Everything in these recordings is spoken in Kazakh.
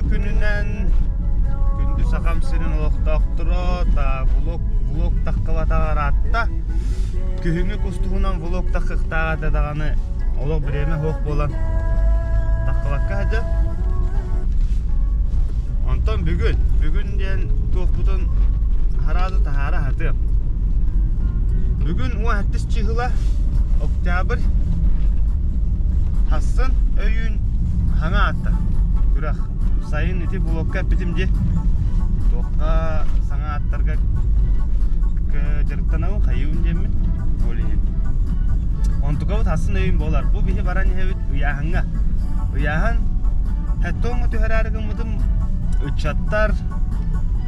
күнүнен күндү сакамсынын олоктоктуро та влог таккалатагар атта күһүңү кустугунан влог таккыктаага даганы олог биреме хок болан таккалакка хажа. Онтон бүгүн ден туохпутун харазы тахара хаты. Бүгүн 17 чыгыла октябрь хасын өйүн хаңа атта. Күрах сайын ити блокка битимде тоққа саңа аттарга жырттанау хайуын демін олейін. Онтугавы тасын өйін болар. Бұл бихи баран ехевит ұяханға. Ұяхан хәттоңы түхәрәрігін мұдым үтчаттар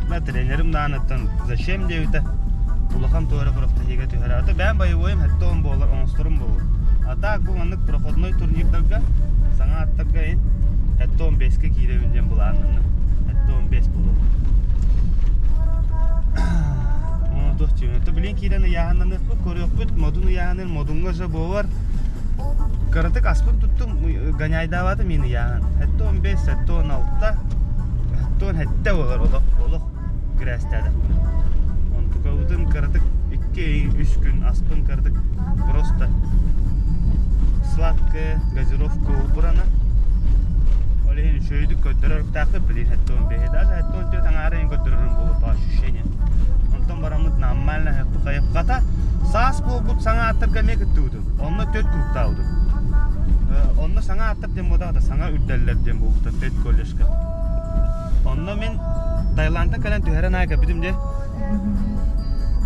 тренерім дағынаттан зачем деуді бұлақам туары құрықта хеге түхәрәрді. Бән байуойым хәттоғын болар, оңыстырым болар. Атақ бұл анық проходной турнирдарға саңа аттарға ең хәттоғын 5-ке кейлеуінден бұл арныны. Хәттоғын 5 болу. Білен кейлені яғаннан өкпі, көрек бүт, модын яғанын, модынға жа болар. Қаратық аспын тұттым, ғанайдавады мені яған. Хәттоғын 5, хәттоғын 6-та, хәттоғын хәтті олар, олық грәстәді. Онтықауыдың қаратық 2-3 күн аспын қаратық просто сладкая газировка ұлбырана. Олеген шөйдік көттірір тақы білін хәттоғын бейі. Даже хәттоғын төр таңары ең көттірірін болу по ощущение. Онтон барамыд нормально хәпті қайып қата. Саас бұл бұд саңа аттыр кәме күтті ұдым. Онына 4 күрікта ұдым. Онына саңа аттыр дем бодағыда саңа үрдәлілер дем болуқта 4 коллешка. Онына мен Таиландта кәлін түхәрін айға бідім де.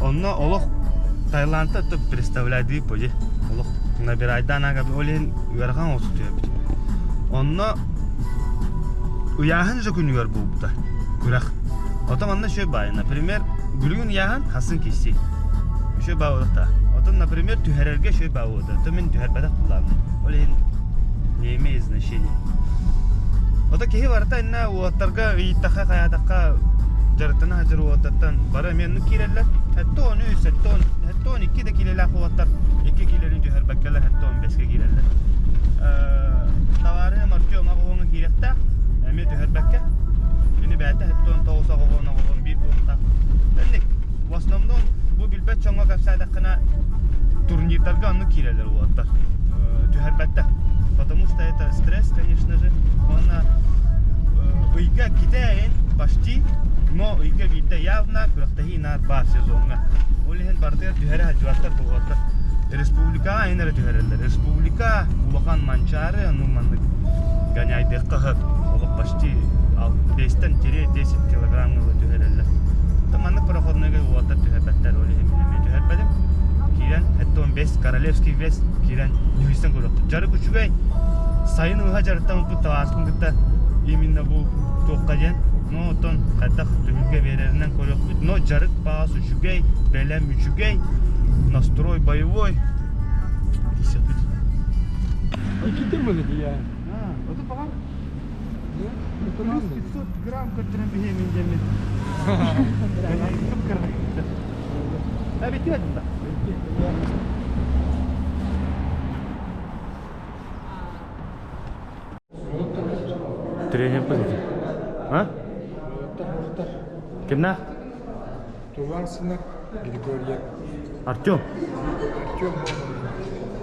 Онына олық Таиландта тұп представляды пөде. Олық набирайдан айға бідім. Олеген үйарған осы түйе бідім. Онына ұяғын жүкін үйар болуқта. Күрақ. Отам онына шөй байы. Например, Гүлігін яған хасын кесі. Шөй бауыдықта. Отын, например, түхәрерге шөй бауыды. Ота мен түхәрбәдік құлағым. Ол ең не имеет значение. Ота кехи барыта инна уаттарға үйіттаққа қаядаққа жарытына хажыр уаттаттан бары менің кейлерлер. Хәтті 13, хәтті 12 де кейлерлер уаттар. 2 кейлерін түхәрбәккелер, хәтті 15-ке кейлерлер. Тавары маркиома қоғыңы кейлектә, әме түхәрбәкке. Beni bəyətə hətta 19-a qoğuna qoğun bir boğundan. Önlük, в основном, bu bilbət çoğuna kapsaydıqına турнирдарға onu kirələr o atlar. Tühərbətdə. Потому что это стресс, конечно же. Он ұйға кетейін почти, но ұйға видде явно күрақтағы инар бар сезонға. Ол еген бардығар түйәрі хәджуаттар болғаттар. Республикаға айнары түйәрелер. Республика ұлыған манчары, оның мандық ғанайдық қығып. Олық почти 5-10 килограммалы түйәрелер. Таманлык проходныйга уатар түйәрбәттәр олы емелеме түйәрбәдім. Кирен, хәтті 15 королевский вес кирен нүйістен көріқті. Жары күшігай сайын ұға жарыттан ұтпы таваспын күтті именно бұл тоққа ден. Но отын қайдақ түмілге берерінен көріқті. Но жарык бағас үшігай, бәлем үшігай, настрой боевой. Десек біт. Екеті мүлі я? Оты бағам? 500 грамм көттірін бігемен демет. Бәбетті өтімді? Тренер бұзды? Кімна? Тулансына Григория. Артем?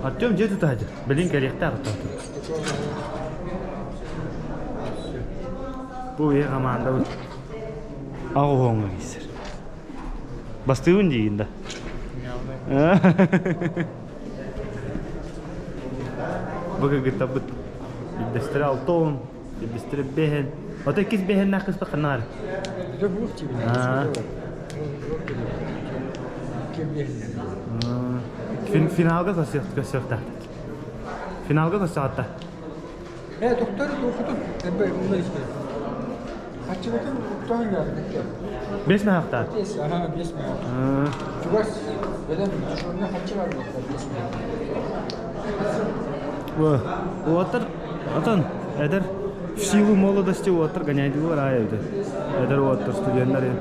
Артем же тут әді? Білін керекті ағыттан. Бұл ең аманда өт. Ағы оңы кейсір. Бастығын дейін да. Бұғы ғыта бұд. Ебдестірі 6 оң, ебдестірі бәхен. Ота кез бәхен нақыз ба қанар? Любовь тебе. Финалға көсіқта? Финалға көсіқта? Тоқтары оқыдым. Әббай, ұлы еспеді. Қатшылықын ұқтағын ғарды. 5 mi hafta? 5 mi hafta. Çugas, benim şununla kaçı var mı? 5 mi hafta. Bu atır, atan, eder, в силу молодости у атыр гоняйды бар айды. Eder o atır stüdyenler yani.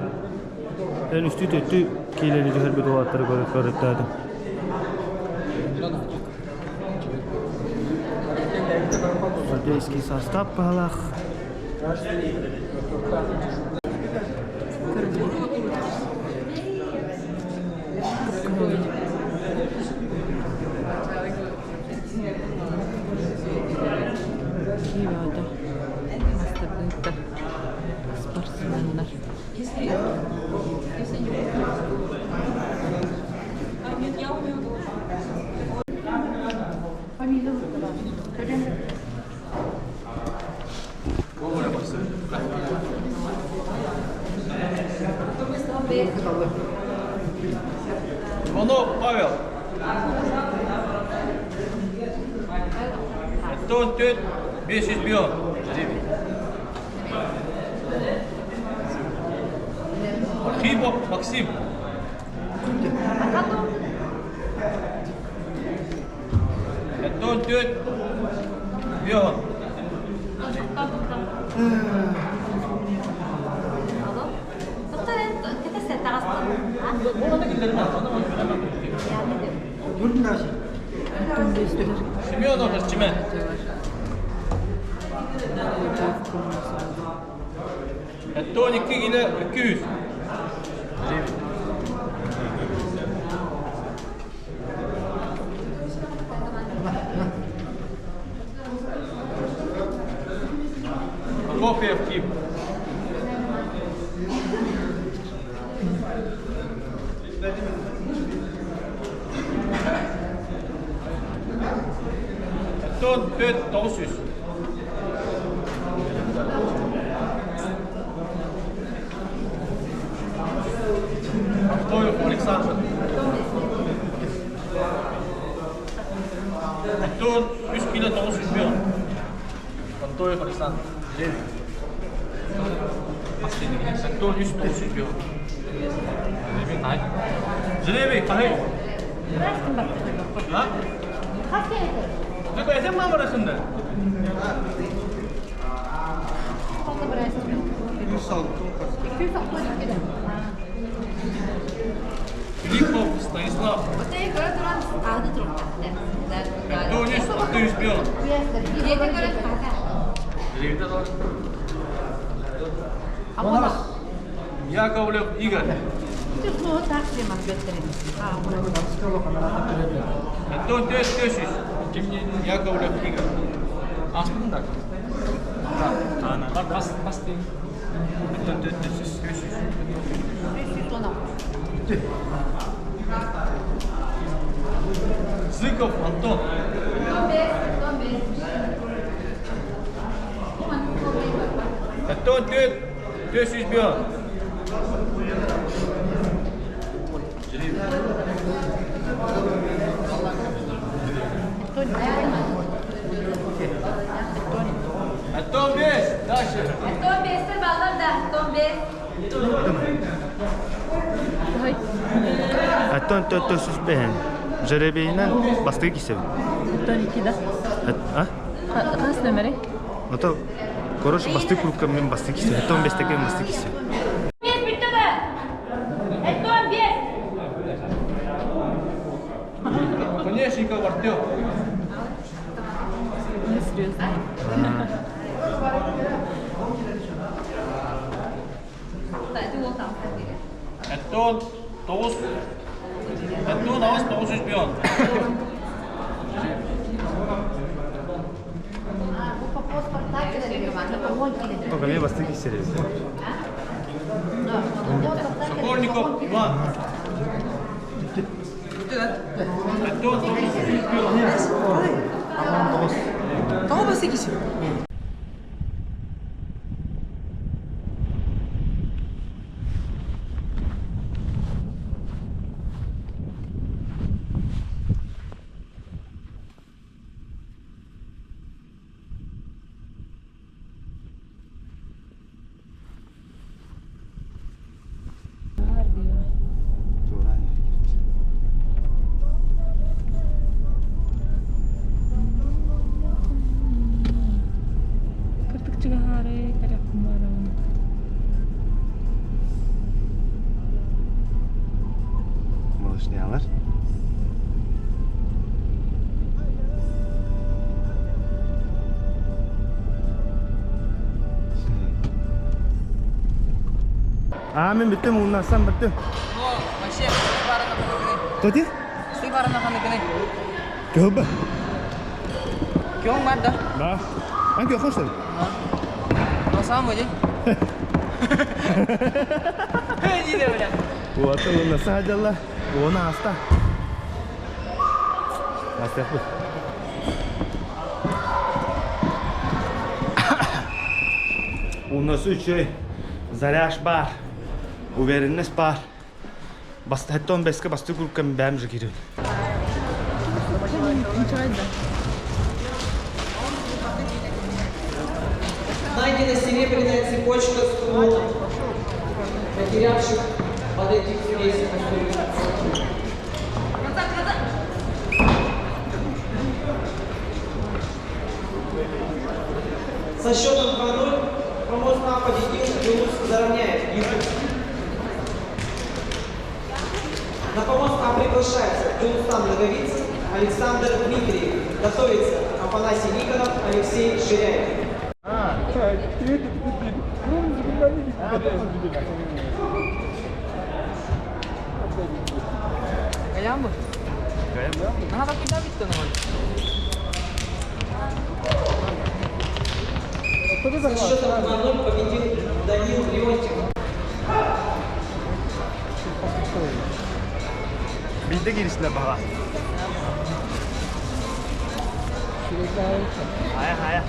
En üstü tüttü keyleni cüher bir o atırı görüp dağıdım. Судейский состав палах. Риода. Мастер-центр. Спортсменler. Иванов Павел. Антон Тет, 500 миллион. Архипов Максим. Антон Тет, миллион. Семенов Арчимен. Антон 2 kilo 200. Прокофьев Ким. Антон 900. Антоев Александр. Антон 3 kilo 900 миллион. Антоев Александр. Антон 3 900 миллион. Желебей Кахай. А? Какой это мама расында? Филиппов Станислав. Антон 600 миллион. Яковлев Игорь. Антон 900. Яковлев Игорь. Аспында. Басты. Антон 900. Зыков Антон. Антон 900 миллион. Антон 5. Дальше. Антон 5 баллар да. Антон 5. Антон 400 бен. Жеребейнен бастыгы кисеп. Антон 2 да. А? Қас нөмірі? Ото короче бастык рубка мен бастык кисеп. Антон 5 текен бастык кисеп. Конечников Артем. Не серьезно. Антон 9. Антон 900 миллион. Только мен бастык кисеп. Сокольников Иван. Антон 900 миллион. Tamam bas 8. Мен bitti muğunlarsam bitti. Bu Ayşe istiğbarına kanıkını. Tadi? İstiğbarına kanıkını. Coba. Kiyong var da. Bah. Hangi hoş tabii. Nasıl mı hocam? İyi de öyle. Bu atı muğunlarsa hadi Allah. Bu ona hasta. Hasta yapı. У нас еще заряж бар, уверенность бар. Хаттон беске басты группкам бәм жигирен. Найдена серебряная цепочка ствола, потерявших под этих весом. Со счетом 2-0 Промозна победил, Юнус заровняет Юнус. На помост приглашается Джунстан Лаговицын, Александр Дмитриев. Готовится Афанасий Никонов, Алексей Ширяев. Kaya mo? Nakakapinabit ka naman. Со счетом 2-0 победил Данил Леонтьев. Bildi girişle bana. Haya.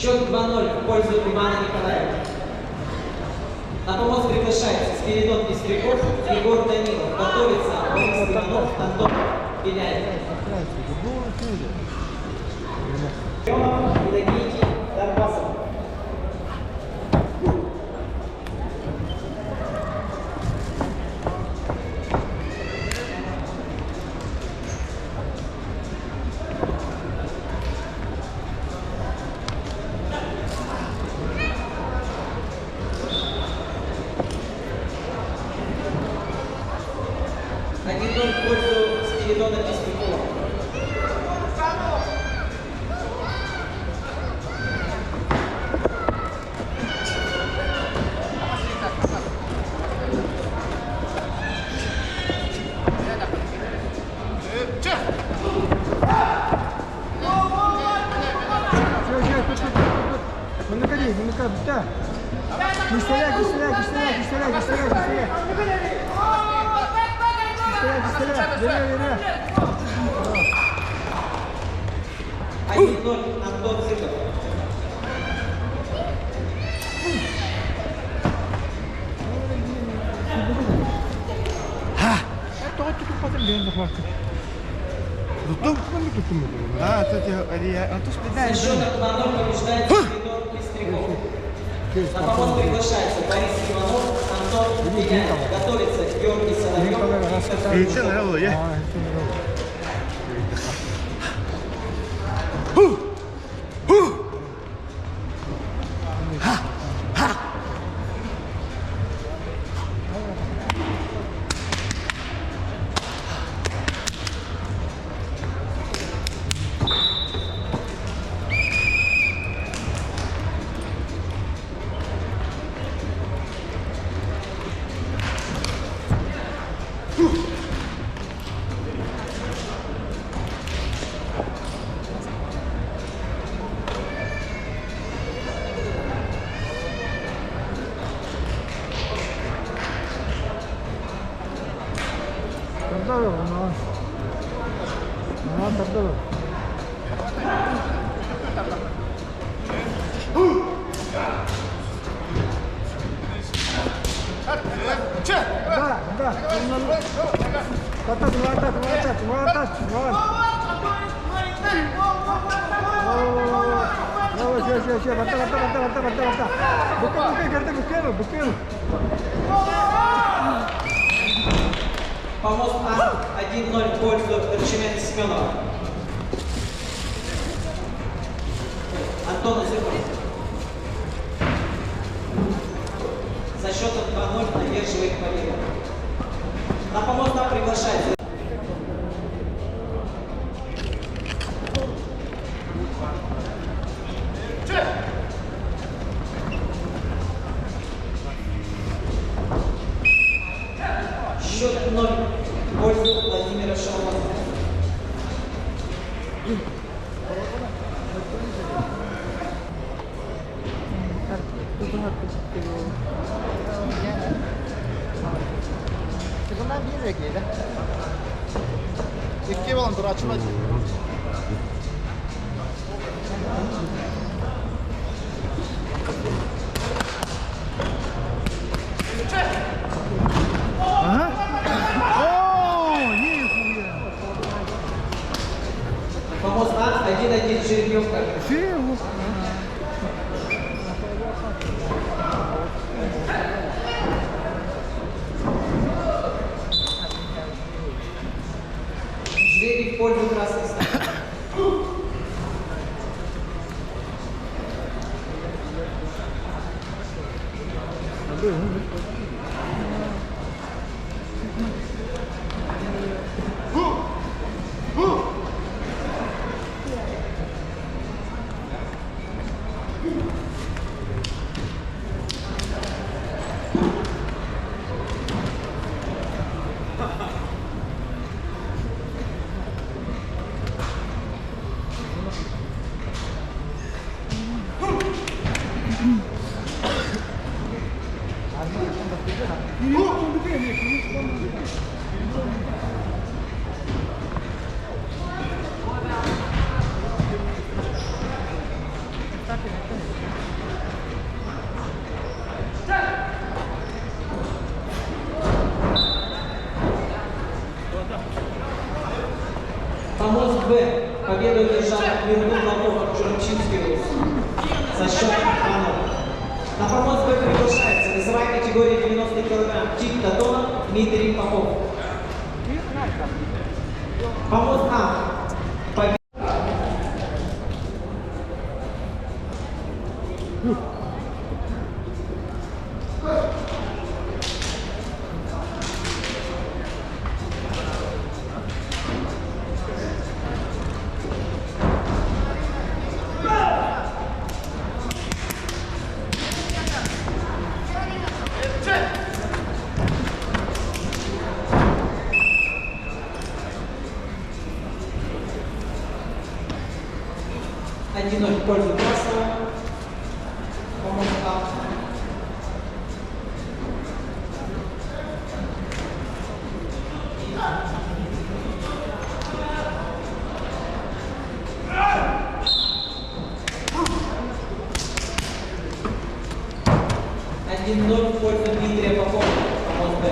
Счет 2-0 в пользу Ивана Николаева. На помост приглашается Спиридон Пестряков, Егор Данилов. Готовится Борис Иванов, Антон Беляев. Иннокентий Дарбасов. Один ноль в пользу Спиридона Пестрякова. Не стрелять. Бери. 1-0 Антон Зыков. Со счетом 2-0 побеждает Спиридон Пестряков. На помост приглашается Борис Иванов, Антон Беляев. Готовится Георгий Соловьев. Geçen ne oldu ya? Да. Помост А 1-0 в пользу Арчимена Семенова. Антон Азюков. За счетом 2-0 надерживает победу. На помост А приглашается. Счет 0 в пользу Владимира Шалмова. İki olan dur açma. Помост А 1-1 Жеребьевка. Жребий в пользу красных сторон. Помост Б. Победу одержал Миргун Лавров, Журчинский РУС. За счет 2-0. На помост Б приглашается весовая категория 90 кг Тик Татона Дмитрий Попов. Помост А. Победу. Один в пользу красного. Помост А. Один ноль в пользу Дмитрия Попова. Помост Б.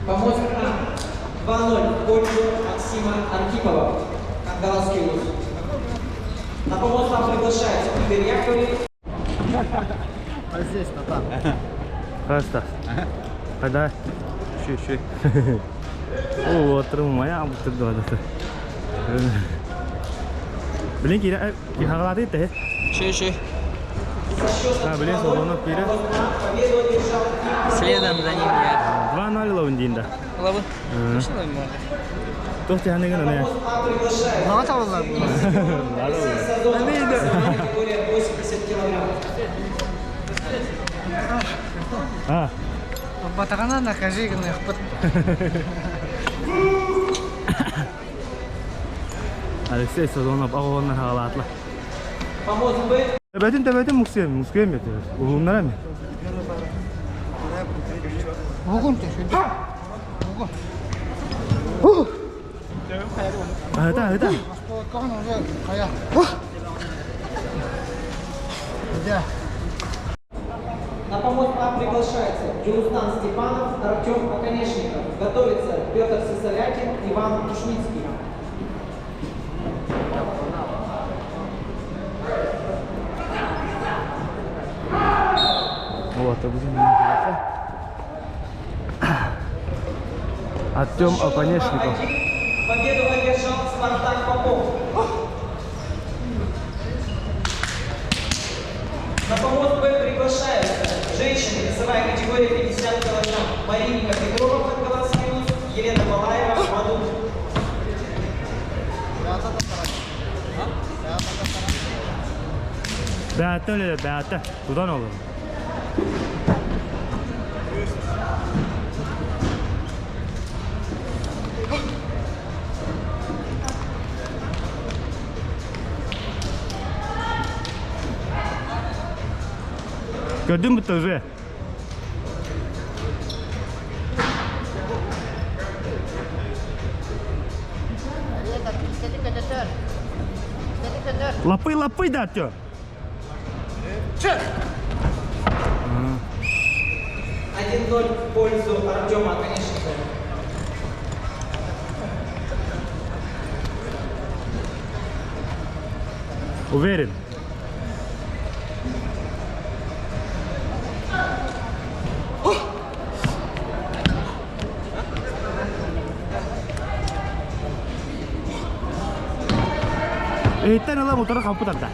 Помост А 2-0 в пользу Максима Архипова, Кангаласский ВУЗ. На помост А приглашается Игорь Яковлев. А здесь, там. Просто. Когда? Чуть-чуть. О, отрывая, а вот это. Блин, кира, кихалады ты? Чей. А, блин, свободно вперед. Победу одержал Следом за ним я. 2-0 лавндинда. Лавы? Точно лавы? Кто тебя не гнал, не? А приглашается. Ну, это лавы. Сезон категория 80 килограммов. А. Батагана накажи гына хпыт. Алексей Сазонов ağoğlanlar hağalatla. Помочь бы. Тәбәтін мұқсайым ет. Ұғылымдар әме. Бүгін төшеді. Бүгін. Айта. Аспауатқан уже қая. Да. На помощь вам приглашается Юрустан Степанов, Артем Оконечников. Готовится Петр Сысолякин, Иван Тушницкий. Вот, Артем Оконечников. Победу одержал Спартак Попов. На помощь приглашаются женщины весовая категория 50 кг. Мариника Петрова, Подголас Минус, Елена Балаева, Маду. Bəyətdə öyle bəyətdə. Dudan olur. Gördün mü tövbe? Лапы да, тё. 1-0 в пользу Артема Оконечникова. Уверен. Itten ala motoru kapı takta.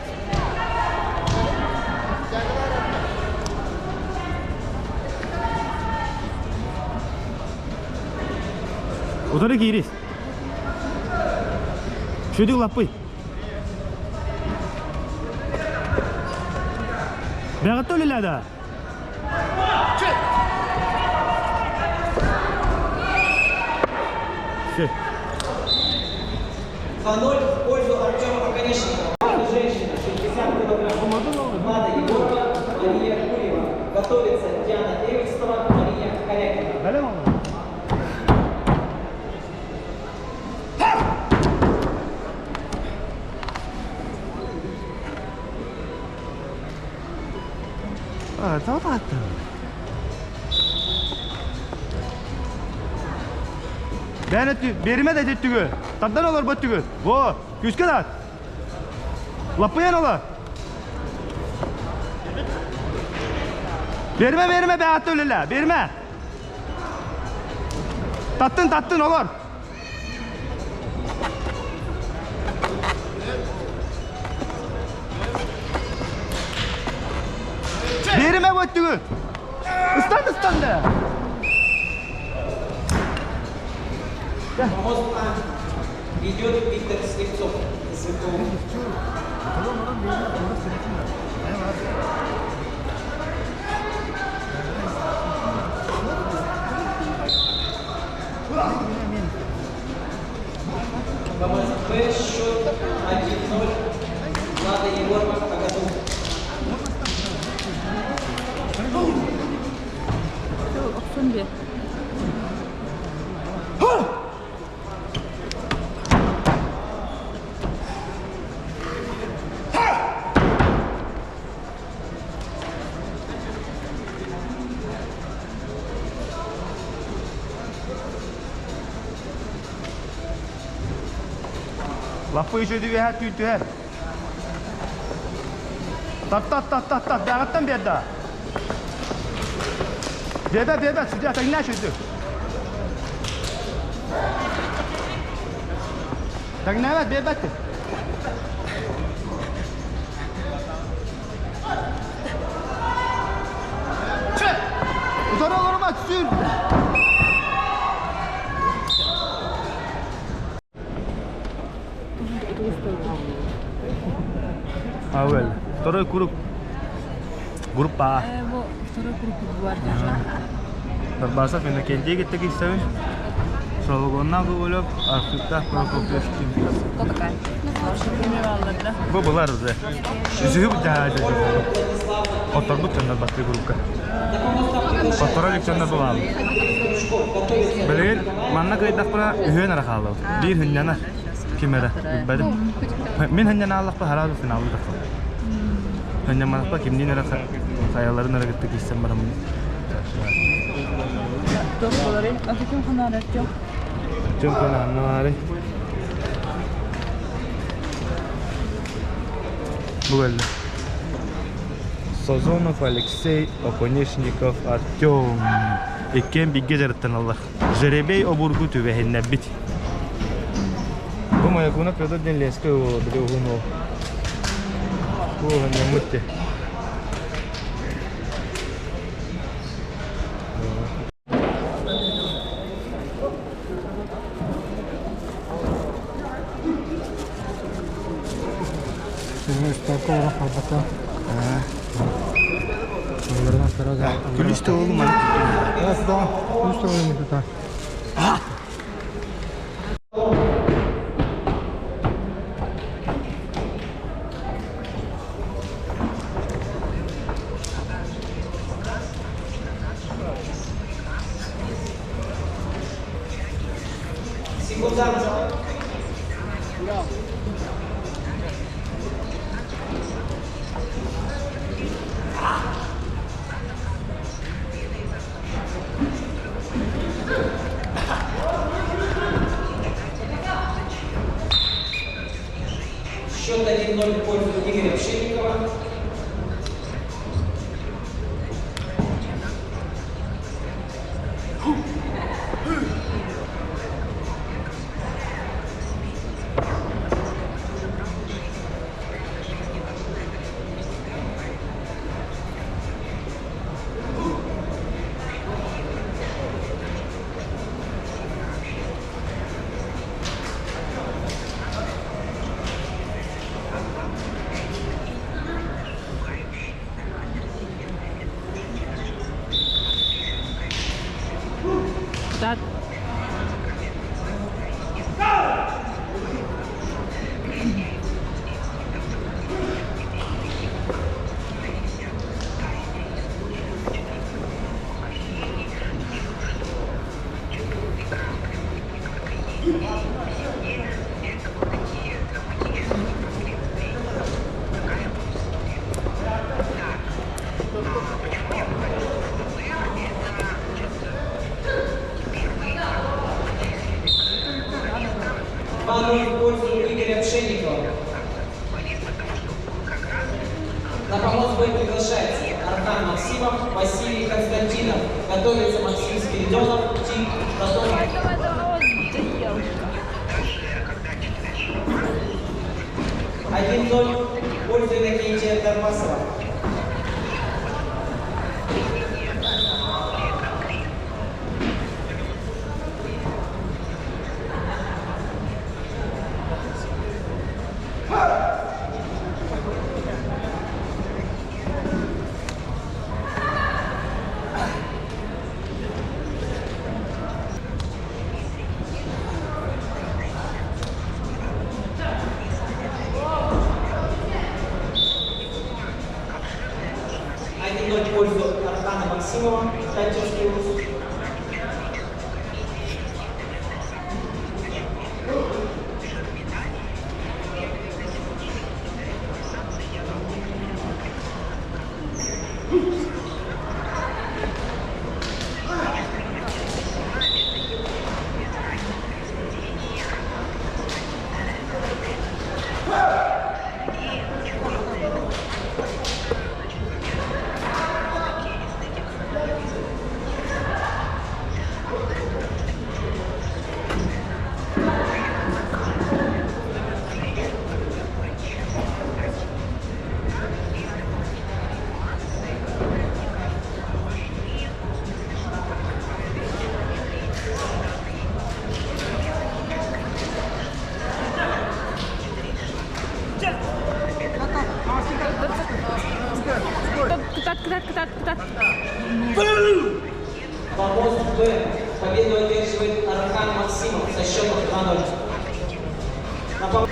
Motoru giris. Şöyle lapı. Бягат öyle da. 2-0 в пользу Артема Оконечникова. Женщина 60 кг. Влада Егорова, Мария Курева. Готовится Диана Эвельстова, Мария Корякина. Zaten. Ben berime de dettügü. Tattan olur battügü. Bu, küske dat. Lapıyan olur. Berime be attı öyle. Berime. Tattın olur. Berime battügü. Istan da. Помост ведет Виктор Слепцов. Помост Б, счет 1-0. Влада Егорова по году. Oksun bir. Lapı işe düğü her tüytü her. Tat. Dağıttan bir daha. Bebe sıcak tekne şöyle. Tekne evet bebe. Utan olur mu? Sür. Awal. Второй круг. Grup A. Bu sonra grubu var. Berbahasa fena kendiye gittik istemiş. Sologondan kovulup Afrika Prokopyos kim? Kokakay. Şimdi vallahi. Bu bular bize. Yüzüğü bu cahada. Otor bu tönler batı grupka. Otora leksiyonlar bu aldı. Böyle manna kaydak bana ühün ara kaldı. Bir hünyana kimere bedim. Min hünyana Allah bu haralı finalı da. Hünyana Allah bu kimliğin ara kayaların ara gittik istem bana. Doktorların afikim kanaret yok. Çok önemli var. Bu geldi. Sazonov Alexey Okonechnikov Artyom. Ekken bir geceretten Allah. Жеребей обургуту ve hennebit. Bu mayakuna kadar dinleske o drugumo. Bu hennemutte. Şimdi üstte olarak kalbata. Onlardan sonra da. Kuliste oğlum hani. Evet daha. Üstte oyunu tutar. Секундант. Счет 1-0 в пользу Игоря Пшенникова. Dat В пользу Игоря Пшенникова. На помощь бой приглашается Архан Максимов, Василий Константинов. Готовится Максим Спиридонов, Тим Протонов. 1-0 в пользу Иннокентия Дармасова. В пользу Архана Максимова, тайчерский ус. катат. Помост Б. Победу одерживает Архан Максимов со счетом 2-0.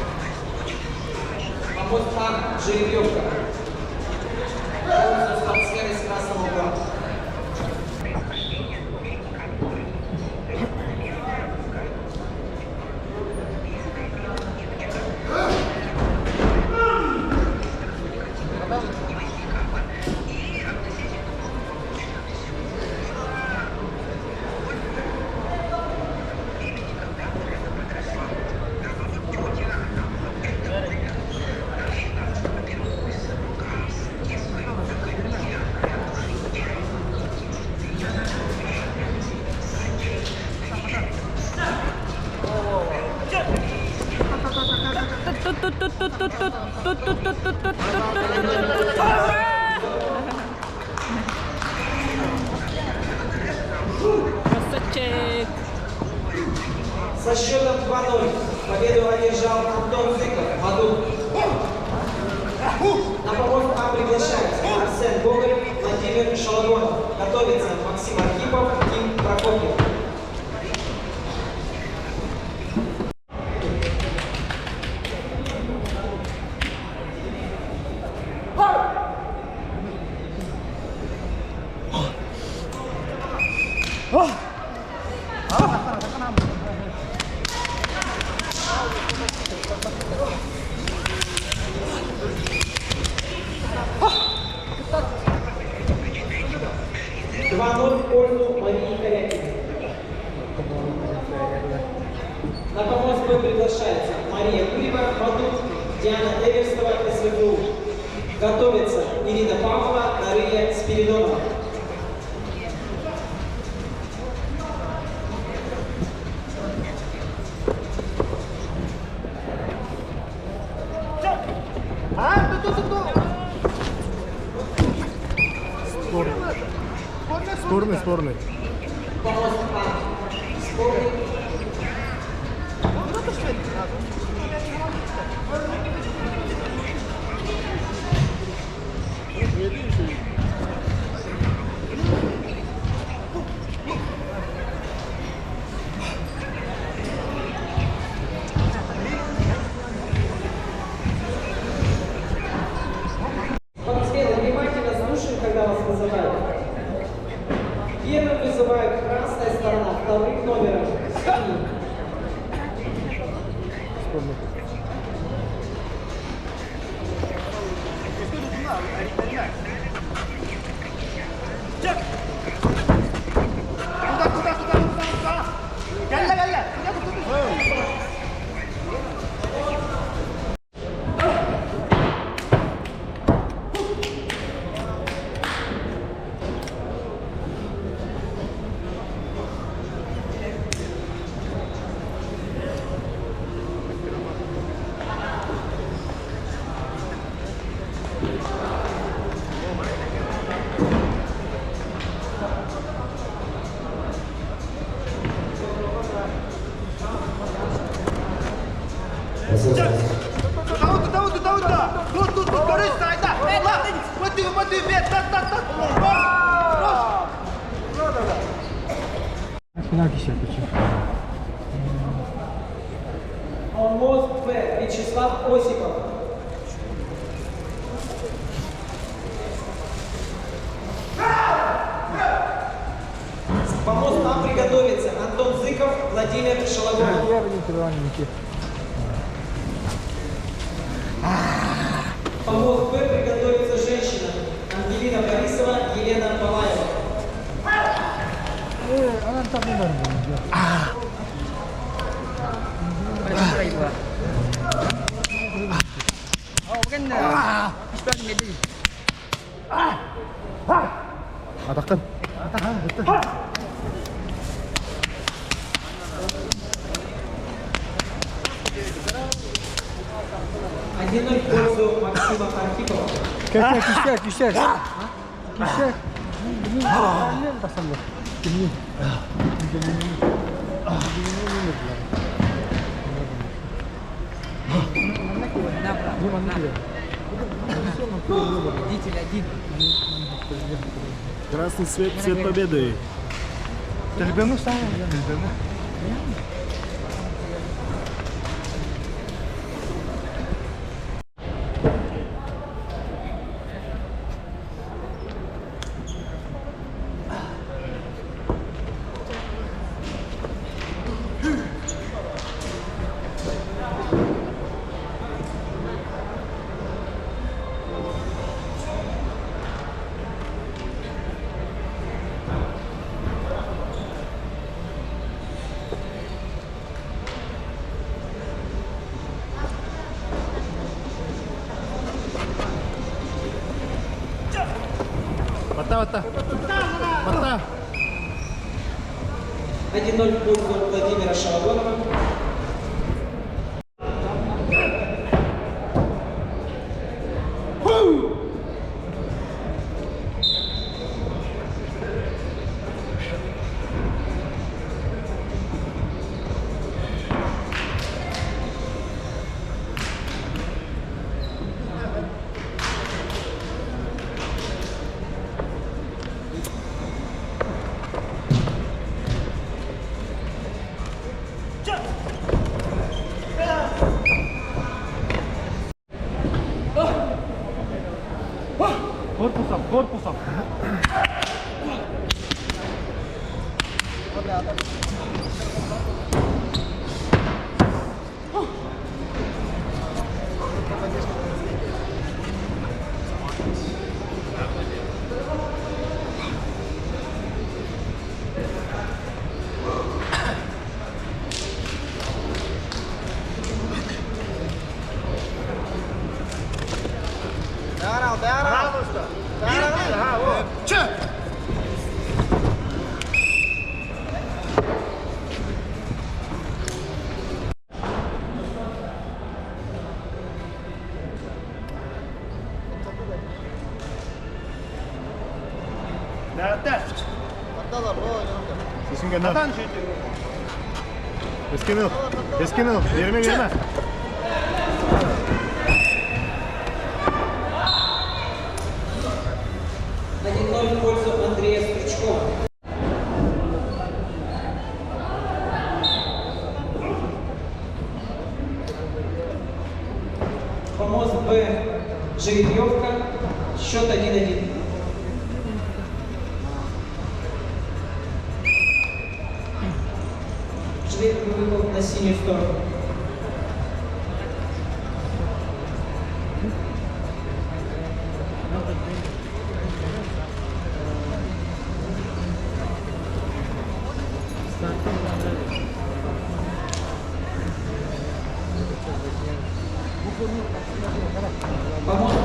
Помост А. Жеребьевка. Полностью спортсмен из красного угла. Красавчик. Со счетом 2-0 победу одержал Антон Зыков, Мадур. На помост А приглашаются Арсен Гоголь, Владимир Шалагонов. Готовится Максим Архипов, Ким Прокопьев. В пользу Марии Корякиной. На помост Б приглашается Мария Курева, Мадур, Диана Эверстова, СВГУ. Готовится Ирина Павлова, Дарья Спиридонова. Стороны. Помост А. Спорный. Спортсмены, внимательно слушаем, когда вас вызывают. Первым вызывают красная сторона, вторым номером синий. Помост Б. Вячеслав Осипов. Помост А приготовиться Антон Зыков, Владимир Шалагонов. Помост Б приготовится женщина Ангелина Борисова, Елена Балаева. Атақан. Один в пользу Максима Архипова. Кисек. Водитель один. Красный цвет, цвет победы. Телбемну стане. Телбемну. Вата. 1-0 в пользу Владимира Шалогонова. Корпусом. Nerede? Sesin gönder. Atan şey. Eskimil. Verme. 1-0 в пользу Андрея Стручкова. Помост Б. Жеребьевка. Счет 1-1. Жребий выпал на синюю сторону. Помост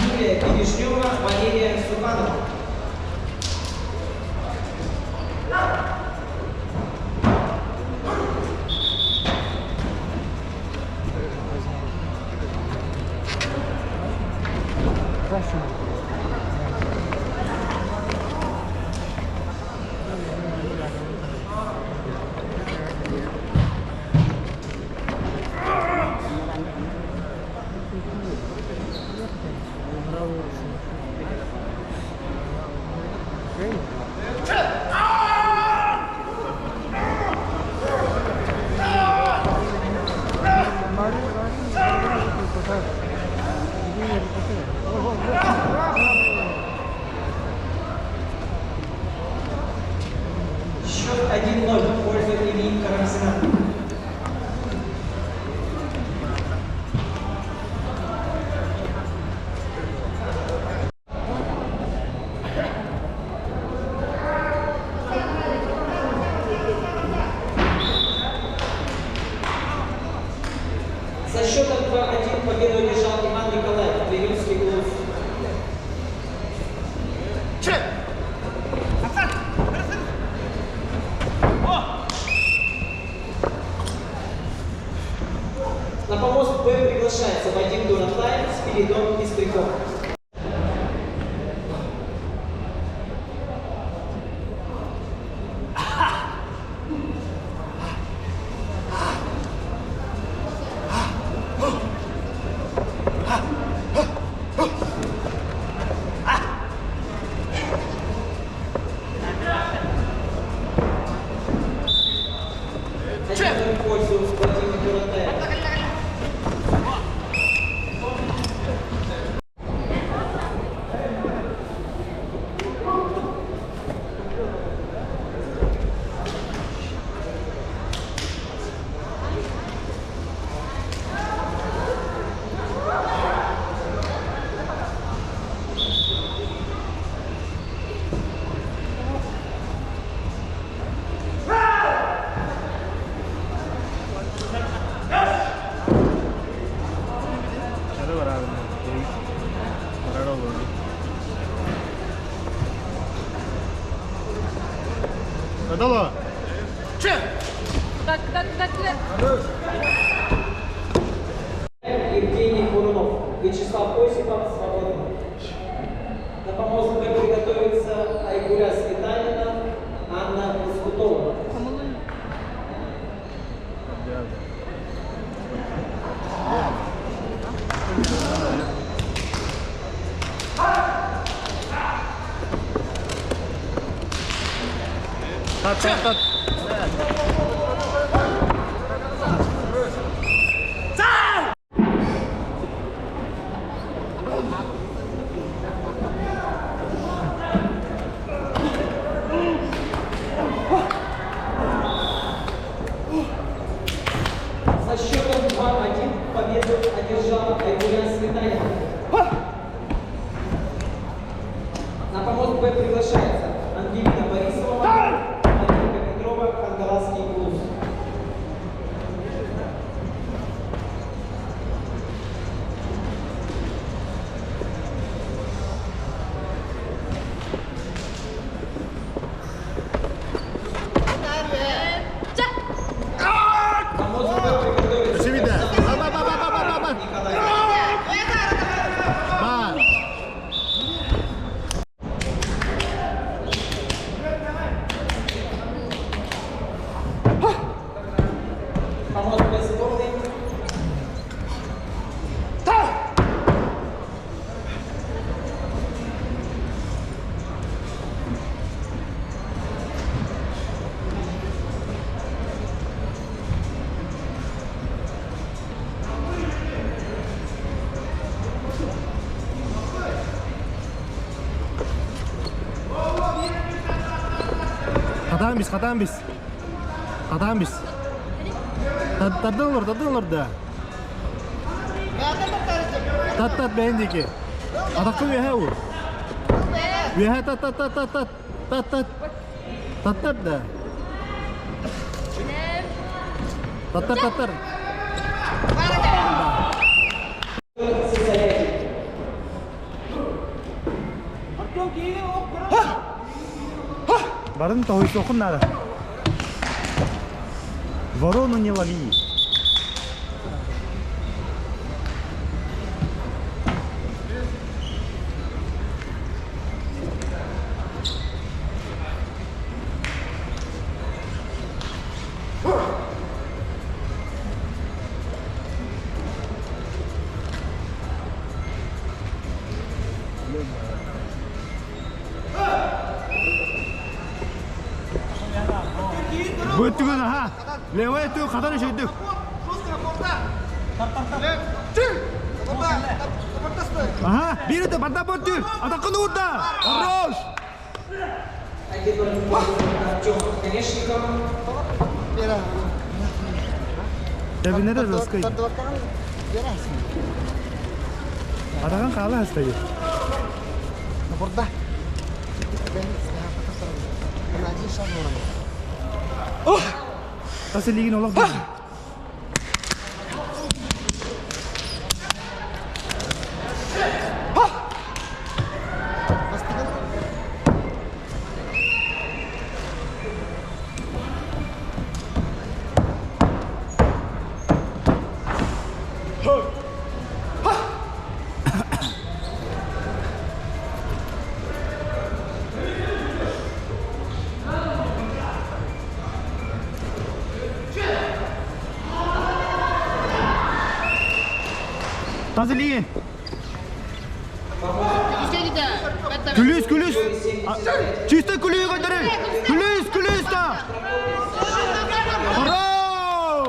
Юлия Бережнева, Валерия Сурбанова. Счет 1-0 в пользу Ильи Карамзина. Со счетом 2-1 победу одержал Иван Николаев, Клеевский клуб. На помост Б приглашается Вадим Дуратлаев, Спиридон Пестряков. Тат. Со счетом 2-1 победу одержала Айгулян Светаева. На помост Б приглашается Ангелина Борисова, Маринка Петрова, Хангаласский клуб. Помост Б приготовится. Очевидно. Николай. Помост Б сборной. Хатам без. Таддыңлар да. Тат бәйіндеке. Атақты өйе ұр. Өйе тат да. Таттар. Барын тауы соқын нады. Ворону не лови. Бөттігін аға. Левай өттігі қатаны шүйттік. Ага, бері өтті, банда бөтті. Атаққын ұғырда. Хорош! Артем Конечников. Дәбінері жоспай. Атаған қалы әстәге. Burada. Тасы леген олақ бұл. Тасы леген. Күліс. Чисто күлі қойдары. Күліс та. Хорош!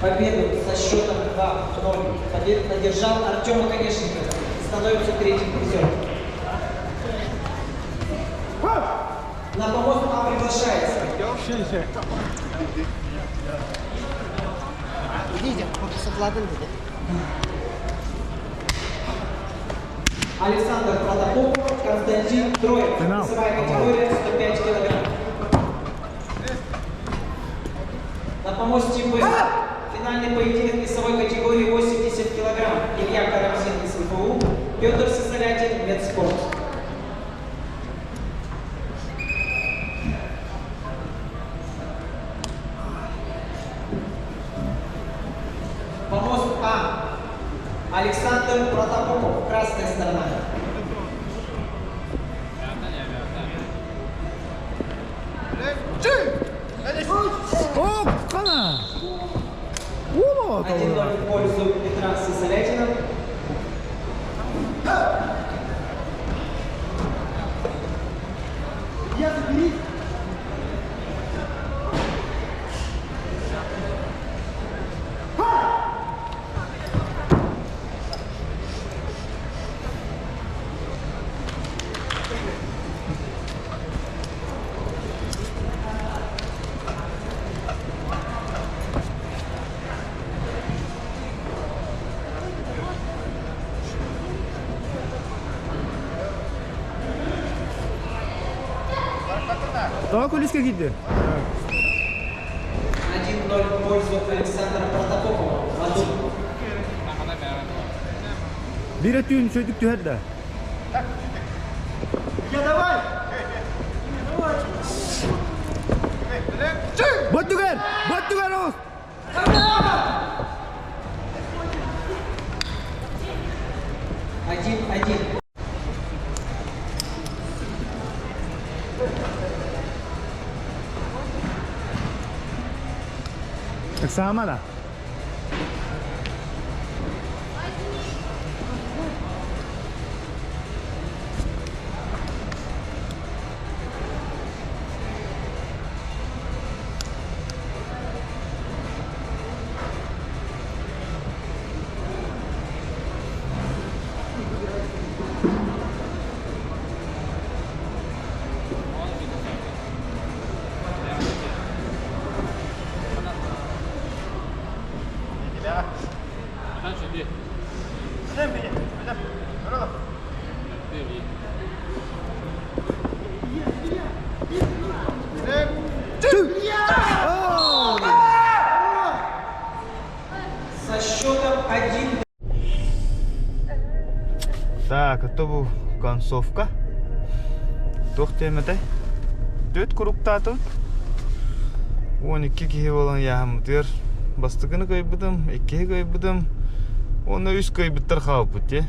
Победу со счетом 2-0 одержал Артем Конечников. Становится третьим призером. На помост А приглашается Александр Протопопов, Константин Троев. Весовая категория 105 килограмм. На помосте Б финальный поединок весовой категории 80 килограмм. Илья Карамзин из МФУ, Петр Сысолятин, Медспорт. Помост А. Александр Протопопов, красная сторона. О, қана! О! 1-0 в пользу Петра Сысолятина. Кто кулиска киді? 1-0 в пользу Александра Протопопова. Мадур. Bir atıyorsun çocuk tüher de. Batugar! Batugar os! 1-1. Sama da. Со счетом 1-2. Так, это bu концовка. Тоқтемеде. 4 кругта тут. 12 кихи болан яхамдыр. Бастыгыны көйбүдüm, 2 көйбүдüm. Оны 3 көйбүттер хабыт,